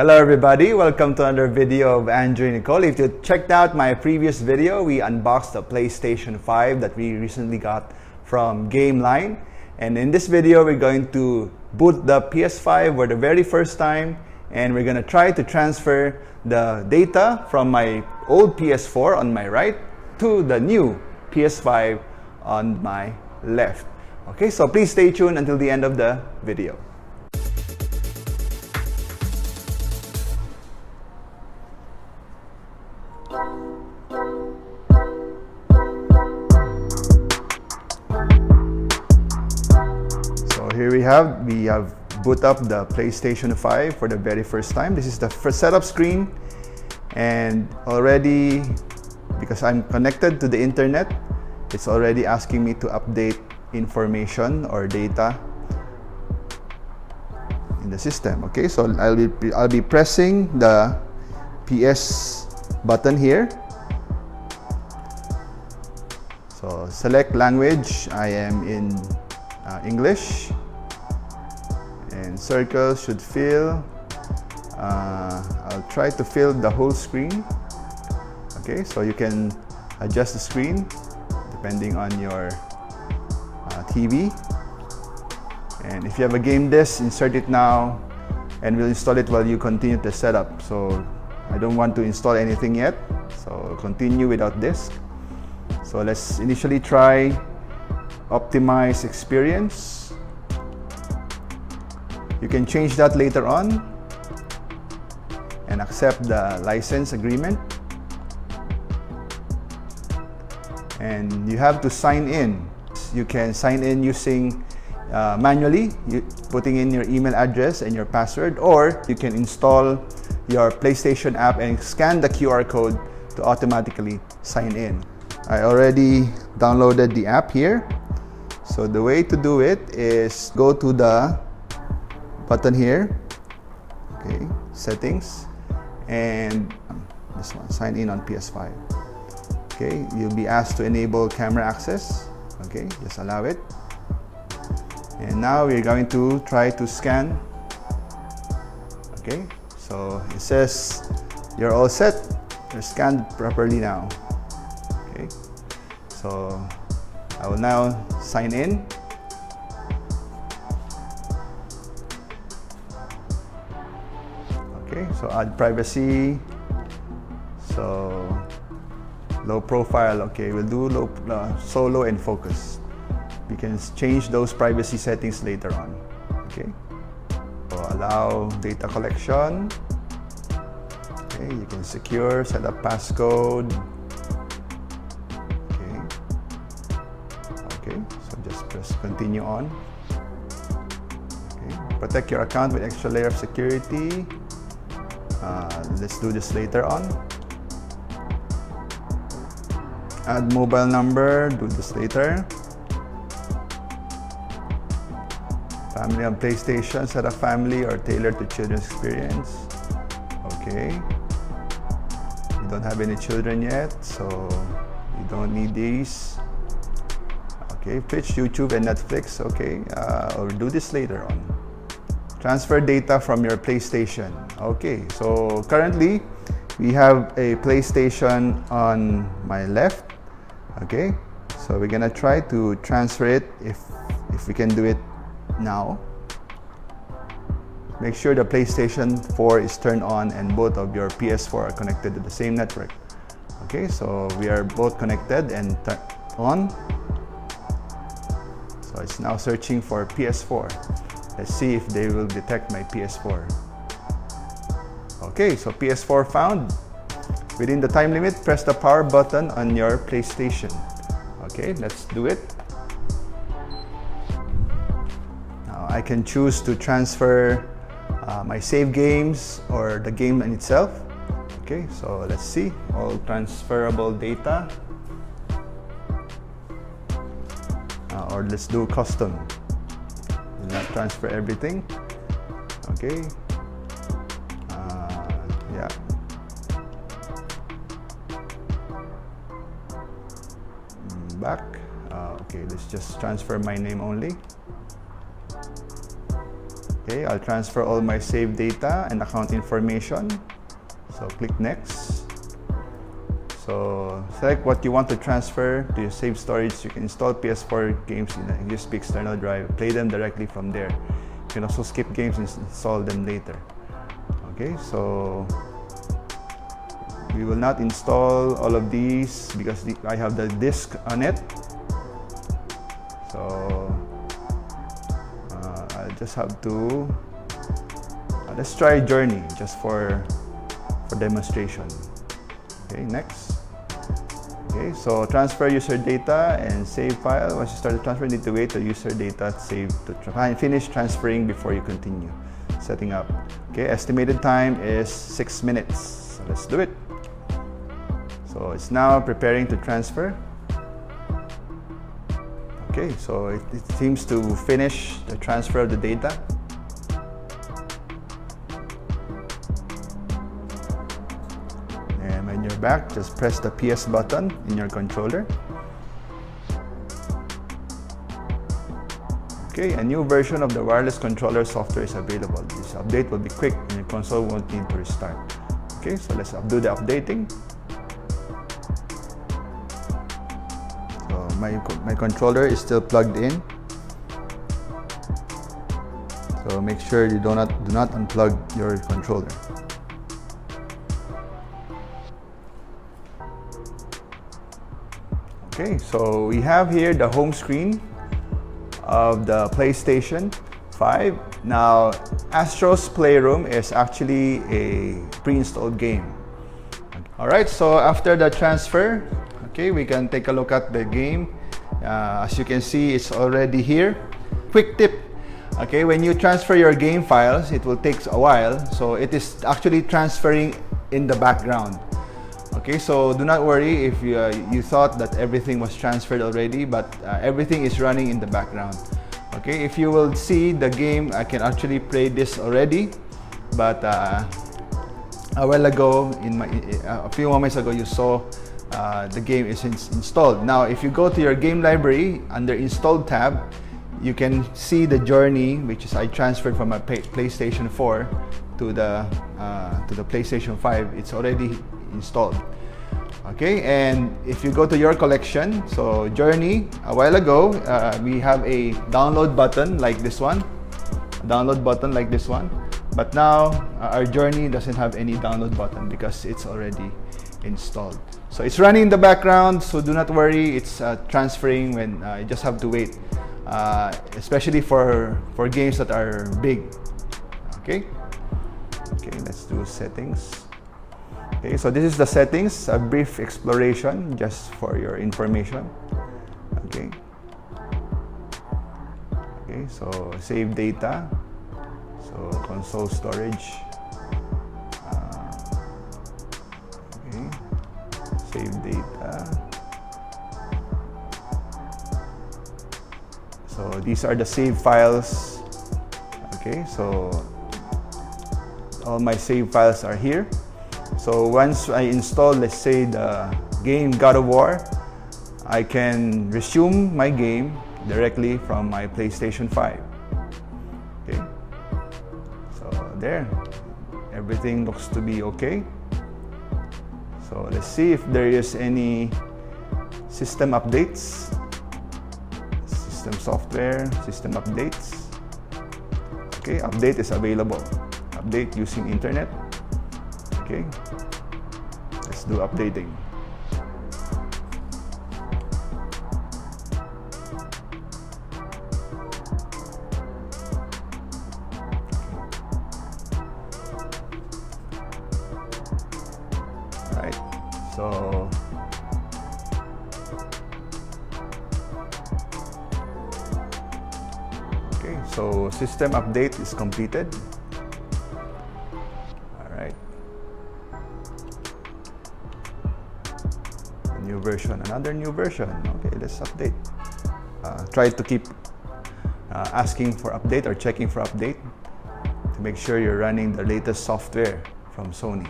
Hello everybody, welcome to another video of Andrew and Nicole. If you checked out my previous video, we unboxed the PlayStation 5 that we recently got from GameLine. And in this video, we're going to boot the PS5 for the very first time, and we're going to try to transfer the data from my old PS4 on my right to the new PS5 on my left. Okay, so please stay tuned until the end of the video. Here we have boot up the PlayStation 5 for the very first time. This is the first setup screen, and already, because I'm connected to the internet, it's already asking me to update information or data in the system. Okay, so I'll be pressing the PS button here. So select language. I am in English. And circles should fill. I'll try to fill the whole screen. Okay, so you can adjust the screen depending on your TV. And if you have a game disk, insert it now, and we'll install it while you continue the setup. So I don't want to install anything yet, so continue without disk. So let's initially try optimize experience. You can change that later on and accept the license agreement. And you have to sign in. You can sign in using manually, putting in your email address and your password, or you can install your PlayStation app and scan the QR code to automatically sign in. I already downloaded the app here. So the way to do it is go to the button here, okay, settings, and this one, sign in on PS5. Okay, you'll be asked to enable camera access. Okay, just allow it. And now we're going to try to scan. Okay, so it says you're all set. You're scanned properly now. Okay, so I will now sign in. Okay, so add privacy. So low profile. Okay, we'll do solo and focus. We can change those privacy settings later on. Okay, so allow data collection. Okay, you can secure, set up passcode. Okay, so just press continue on. Okay, protect your account with extra layer of security. Let's do this later on. Add mobile number, do this later. Family on PlayStation, set up family or tailored to children's experience. Okay. You don't have any children yet, so you don't need these. Okay, Twitch, YouTube, and Netflix. Okay, or do this later on. Transfer data from your PlayStation. Okay, so currently we have a PlayStation on my left. Okay, so we're gonna try to transfer it if we can do it now. Make sure the PlayStation 4 is turned on and both of your PS4 are connected to the same network. Okay, so we are both connected and on. So it's now searching for PS4. Let's see if they will detect my PS4. Okay, so PS4 found. Within the time limit, press the power button on your PlayStation. Okay, let's do it. Now I can choose to transfer my save games or the game in itself. Okay, so let's see. All transferable data. Or let's do custom. Do not transfer everything. Okay. Yeah. Back. Okay, let's just transfer my name only. Okay, I'll transfer all my saved data and account information. So click next. So select what you want to transfer to your saved storage. You can install PS4 games in a USB external drive, play them directly from there. You can also skip games and install them later. Okay, so we will not install all of these because I have the disk on it. So I just have to let's try Journey just for demonstration. Okay, next. Okay, so transfer user data and save file. Once you start the transfer, you need to wait till user data save to finish transferring before you continue setting up. Okay, estimated time is 6 minutes. So let's do it. So it's now preparing to transfer. Okay, so it seems to finish the transfer of the data. And when you're back, just press the PS button in your controller. Okay, a new version of the wireless controller software is available. This update will be quick and your console won't need to restart. Okay, so let's do the updating. My controller is still plugged in, so make sure you do not unplug your controller. Okay, so we have here the home screen of the PlayStation 5. Now, Astro's Playroom is actually a pre-installed game. Alright, so after the transfer, okay, we can take a look at the game. As you can see, it's already here. Quick tip, okay, when you transfer your game files, it will take a while. So it is actually transferring in the background. Okay, so do not worry if you thought that everything was transferred already, but everything is running in the background. Okay, if you will see the game, I can actually play this already, but a while ago, a few moments ago, you saw the game is installed. Now, if you go to your game library under Installed tab, you can see the Journey, which is I transferred from my PlayStation 4 to the PlayStation 5. It's already installed. Okay, and if you go to your collection, so Journey, a while ago, we have a download button like this one, but now our Journey doesn't have any download button because it's already installed. So it's running in the background, so do not worry, it's transferring when you just have to wait, especially for games that are big. Okay, let's do settings. Okay, so this is the settings, a brief exploration just for your information. Okay, so save data, so console storage. Save data. So these are the save files. Okay, so all my save files are here. So once I install, let's say, the game God of War, I can resume my game directly from my PlayStation 5. Okay, so there, everything looks to be okay. So let's see if there is any system updates, system software, system updates. Okay, update is available. Update using internet. Okay, let's do updating. All right, so okay, so system update is completed. New version, another new version. Okay, let's update. Try to keep asking for update or checking for update to make sure you're running the latest software from Sony.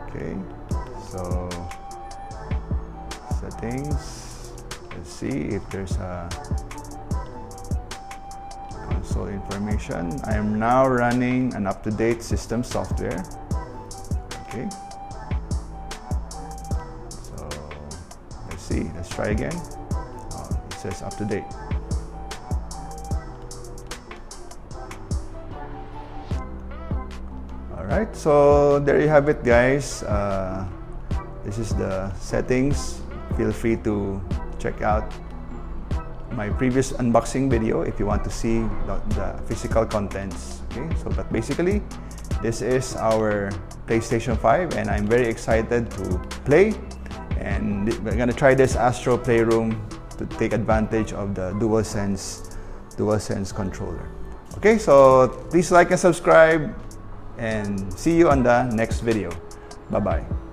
Okay, so settings. see if there's a console information. I am now running an up-to-date system software. Okay. So let's see. Let's try again. Oh, it says up-to-date. Alright, so there you have it, guys. This is the settings. Feel free to check out my previous unboxing video if you want to see the physical contents. Okay, so but basically this is our PlayStation 5 and I'm very excited to play, and we're gonna try this Astro Playroom to take advantage of the DualSense controller. Okay, so please like and subscribe, and see you on the next video. Bye-bye.